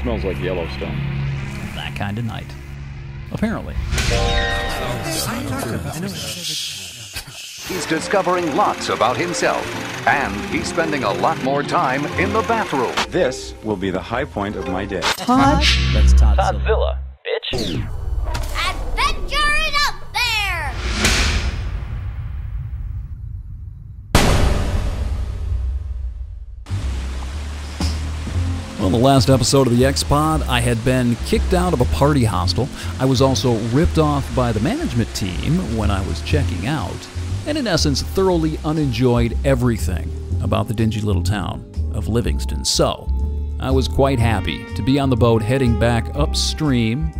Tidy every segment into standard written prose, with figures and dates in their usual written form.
smells like Yellowstone. That kind of night. Apparently. He's discovering lots about himself, and he's spending a lot more time in the bathroom. This will be the high point of my day. Todd? That's Toddzilla. Toddzilla, bitch. Adventure is up there! On the last episode of the expat, I had been kicked out of a party hostel. I was also ripped off by the management team when I was checking out, and in essence, thoroughly unenjoyed everything about the dingy little town of Livingston. So, I was quite happy to be on the boat heading back upstream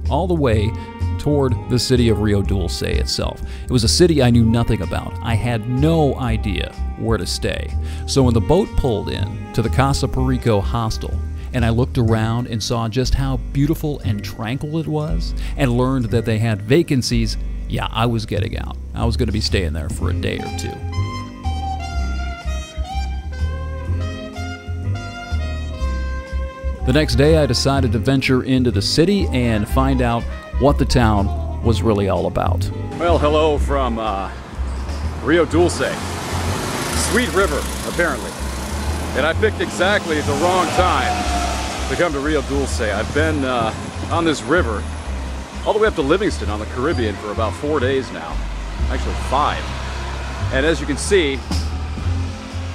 all the way toward the city of Rio Dulce itself. It was a city I knew nothing about. I had no idea where to stay. So when the boat pulled in to the Casa Perico hostel, and I looked around and saw just how beautiful and tranquil it was, and learned that they had vacancies, yeah, I was getting out. I was going to be staying there for a day or two. The next day, I decided to venture into the city and find out what the town was really all about. Well, hello from Rio Dulce. Sweet river, apparently. And I picked exactly the wrong time to come to Rio Dulce. I've been on this river all the way up to Livingston on the Caribbean for about 4 days now. Actually 5. And as you can see,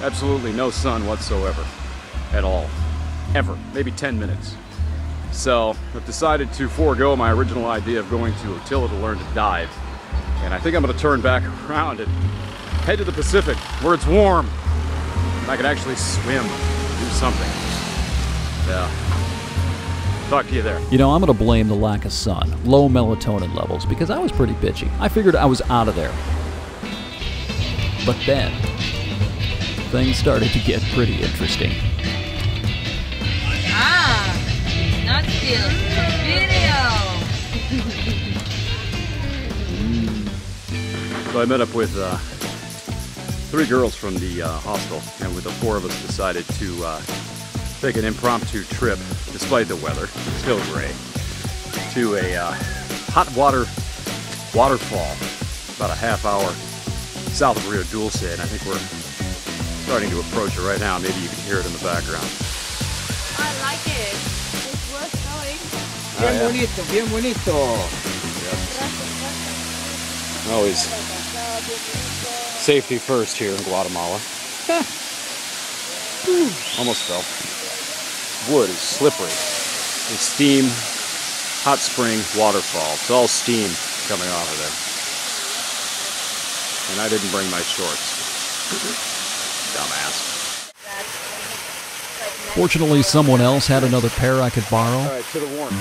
absolutely no sun whatsoever at all. Ever. Maybe 10 minutes. So I've decided to forego my original idea of going to Toddzilla to learn to dive. And I think I'm going to turn back around and head to the Pacific where it's warm. And I can actually swim, do something. Yeah. Talk to you there. You know, I'm going to blame the lack of sun, low melatonin levels, because I was pretty bitchy. I figured I was out of there. But then, things started to get pretty interesting. Not still. Video! So I met up with 3 girls from the hostel, and with the 4 of us decided to take an impromptu trip, despite the weather, still gray, to a hot water waterfall about a half hour south of Rio Dulce, and I think we're starting to approach it right now. Maybe you can hear it in the background. I like it. It's worth going. Bien bonito, bien bonito. Always safety first here in Guatemala. Almost fell. Wood is slippery. It's steam, hot spring waterfall. It's all steam coming off of there. And I didn't bring my shorts. Dumbass. Fortunately, someone else had another pair I could borrow. All right, to the warm.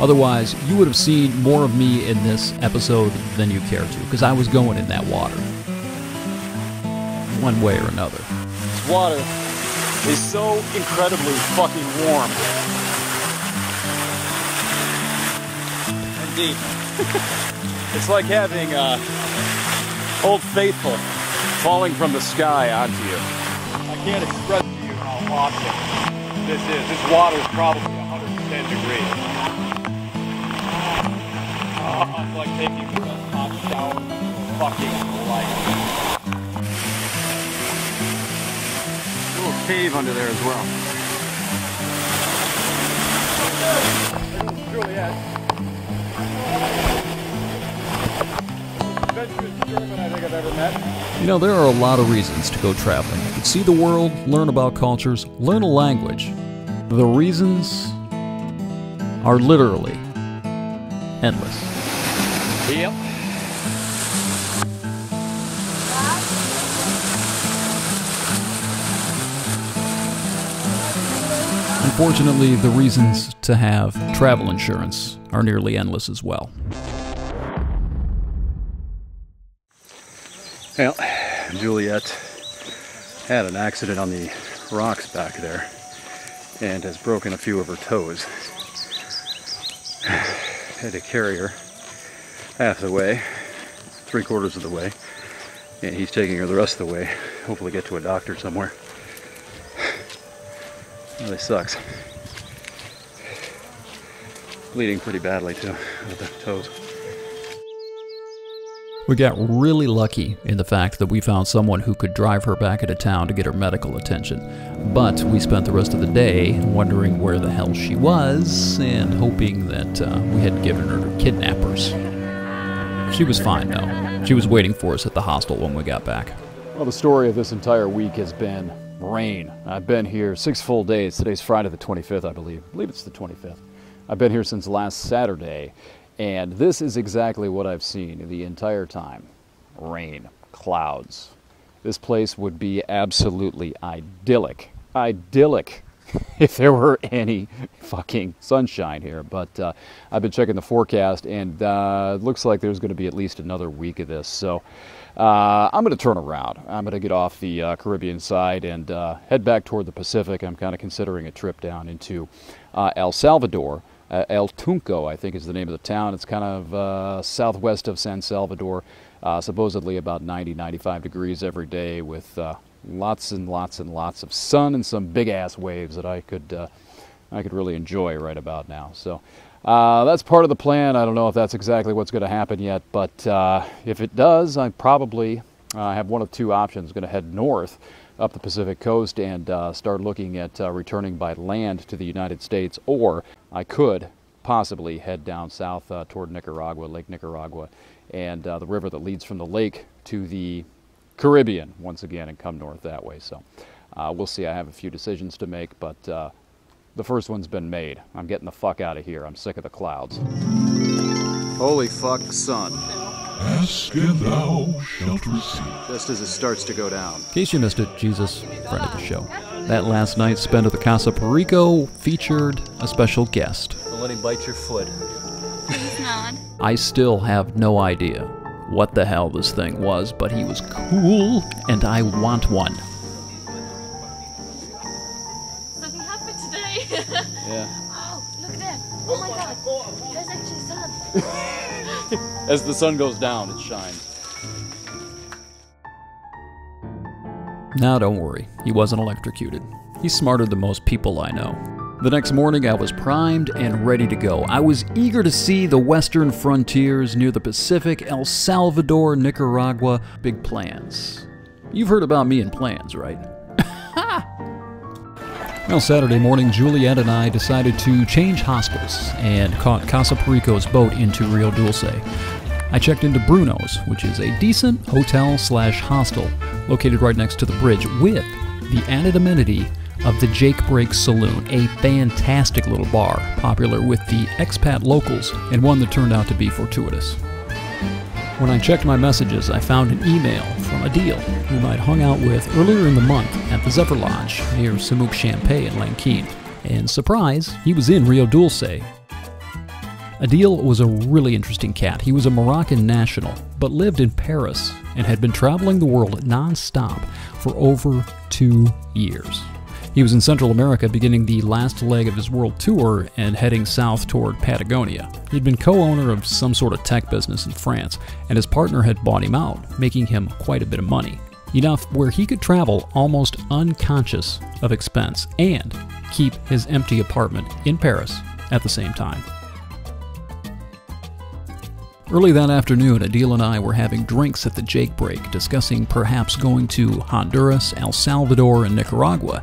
Otherwise, you would have seen more of me in this episode than you care to, because I was going in that water. One way or another. This water is so incredibly fucking warm. And deep. It's like having Old Faithful falling from the sky onto you. I can't express to you how awesome this is. This water is probably 110 degrees. It's like taking the best hot shower fucking life. Little cave under there as well. Juliet. Adventurous German I think I've ever met. You know, there are a lot of reasons to go traveling. You can see the world, learn about cultures, learn a language. The reasons are literally endless. Yep. Unfortunately, the reasons to have travel insurance are nearly endless as well. Well, Juliet had an accident on the rocks back there and has broken a few of her toes. Had to carry her half the way, 3/4 of the way, and he's taking her the rest of the way. Hopefully get to a doctor somewhere. Really sucks. bleeding pretty badly too with the toes. We got really lucky in the fact that we found someone who could drive her back into town to get her medical attention. But we spent the rest of the day wondering where the hell she was and hoping that we hadn't given her to kidnappers. She was fine though. She was waiting for us at the hostel when we got back. Well, the story of this entire week has been rain. I've been here 6 full days. Today's Friday the 25th, I believe. I believe it's the 25th. I've been here since last Saturday. And this is exactly what I've seen the entire time. Rain, clouds. This place would be absolutely idyllic. Idyllic if there were any fucking sunshine here. But I've been checking the forecast and it looks like there's going to be at least another week of this. So I'm going to turn around. I'm going to get off the Caribbean side and head back toward the Pacific. I'm kind of considering a trip down into El Salvador. El Tunco, I think, is the name of the town. It's kind of southwest of San Salvador, supposedly about 90-95 degrees every day with lots and lots and lots of sun and some big-ass waves that I could really enjoy right about now. So that's part of the plan. I don't know if that's exactly what's going to happen yet, but if it does, I probably have one of two options. I'm going to head north up the Pacific coast and start looking at returning by land to the United States, or I could possibly head down south toward Nicaragua, Lake Nicaragua, and the river that leads from the lake to the Caribbean once again and come north that way. So we'll see. I have a few decisions to make, but the first one's been made. I'm getting the fuck out of here. I'm sick of the clouds. Holy fuck, sun. Ask and thou shalt receive. Just as it starts to go down. In case you missed it, Jesus, friend of the show. That last night spent at the Casa Perico featured a special guest. Don't let him bite your foot. Please not. I still have no idea what the hell this thing was, but he was cool, and I want one. Something happened today. Yeah. Oh, look at that. Oh my god. There's actually sun. As the sun goes down, it shines. Now don't worry, he wasn't electrocuted. He's smarter than most people I know. The next morning I was primed and ready to go. I was eager to see the western frontiers near the Pacific, El Salvador, Nicaragua. Big plans. You've heard about me and plans, right? Well, Saturday morning, Juliet and I decided to change hostels and caught Casa Perico's boat into Rio Dulce. I checked into Bruno's, which is a decent hotel/hostel located right next to the bridge with the added amenity of the Jake Break Saloon, a fantastic little bar popular with the expat locals and one that turned out to be fortuitous. When I checked my messages, I found an email from Adil, whom I'd hung out with earlier in the month at the Zephyr Lodge near Samuk Champagne in Lanquin. And surprise, he was in Rio Dulce. Adil was a really interesting cat. He was a Moroccan national, but lived in Paris and had been traveling the world non-stop for over 2 years. He was in Central America beginning the last leg of his world tour and heading south toward Patagonia. He'd been co-owner of some sort of tech business in France, and his partner had bought him out, making him quite a bit of money. Enough where he could travel almost unconscious of expense and keep his empty apartment in Paris at the same time. Early that afternoon, Adil and I were having drinks at the Jake Break, discussing perhaps going to Honduras, El Salvador, and Nicaragua,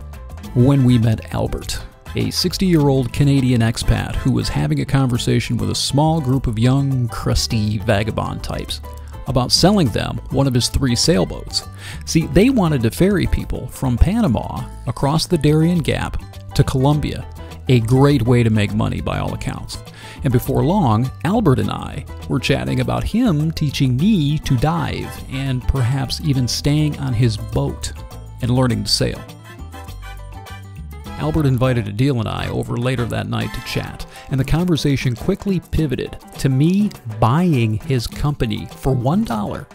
when we met Albert, a 60-year-old Canadian expat who was having a conversation with a small group of young, crusty vagabond types about selling them one of his 3 sailboats. See, they wanted to ferry people from Panama across the Darien Gap to Colombia, a great way to make money by all accounts. And before long, Albert and I were chatting about him teaching me to dive and perhaps even staying on his boat and learning to sail. Albert invited Adil and I over later that night to chat, and the conversation quickly pivoted to me buying his company for $1,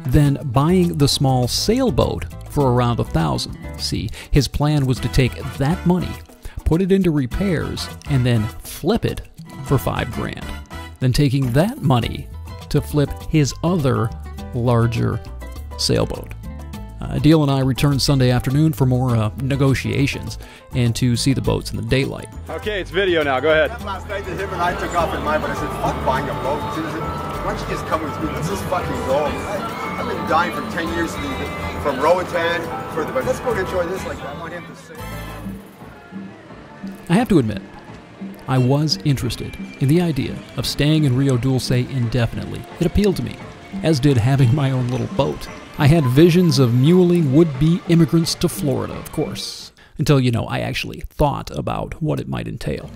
then buying the small sailboat for around $1,000. See, his plan was to take that money, put it into repairs, and then flip it for $5,000. Then taking that money to flip his other, larger sailboat. Adil and I returned Sunday afternoon for more negotiations and to see the boats in the daylight. Okay, it's video now. Go ahead. Last night that him and I took off in mine, but I said, fuck buying a boat. Why don't you just come with me? Let's just fucking go. I've been dying for 10 years from Roatan further, but let's go and enjoy this. Like, I want him to say. I have to admit, I was interested in the idea of staying in Rio Dulce indefinitely. It appealed to me, as did having my own little boat. I had visions of muling would-be immigrants to Florida, of course, until, I actually thought about what it might entail.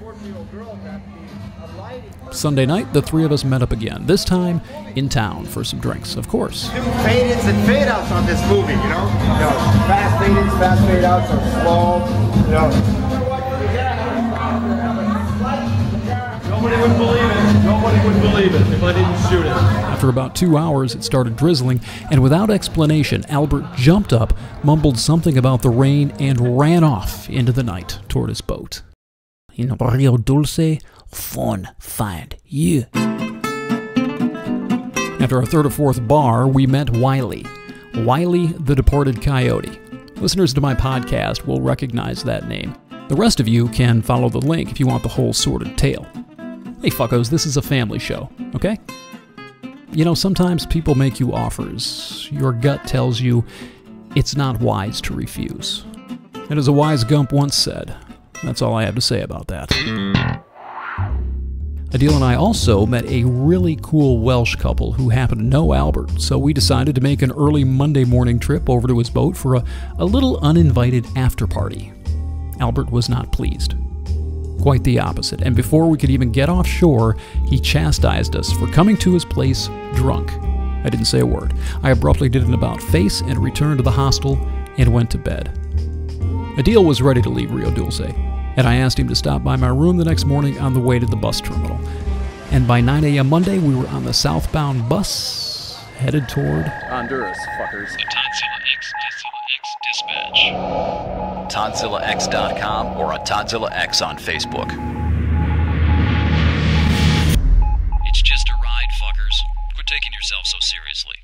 Sunday night, the three of us met up again, this time in town for some drinks, of course. Do fade-ins and fade-outs on this movie, fast fade-ins, fast fade-outs, or slow, Nobody would believe it. Nobody would believe it if I didn't shoot it. After about 2 hours, it started drizzling, and without explanation, Albert jumped up, mumbled something about the rain, and ran off into the night toward his boat. In Rio Dulce, fun find you. After our third or fourth bar, we met Wiley. Wiley the deported coyote. Listeners to my podcast will recognize that name. The rest of you can follow the link if you want the whole sordid tale. Hey fuckos, this is a family show, okay? Sometimes people make you offers. Your gut tells you it's not wise to refuse. And as a wise Gump once said, that's all I have to say about that. Adil and I also met a really cool Welsh couple who happened to know Albert, so we decided to make an early Monday morning trip over to his boat for a little uninvited after-party. Albert was not pleased. Quite the opposite, and before we could even get offshore, he chastised us for coming to his place drunk. I didn't say a word. I abruptly did an about-face and returned to the hostel and went to bed. Adil was ready to leave Rio Dulce, and I asked him to stop by my room the next morning on the way to the bus terminal. And by 9 a.m. Monday, we were on the southbound bus, headed toward Honduras, fuckers. The Toddzilla X dispatch. ToddzillaX.com or a Toddzilla X on Facebook. It's just a ride, fuckers. Quit taking yourself so seriously.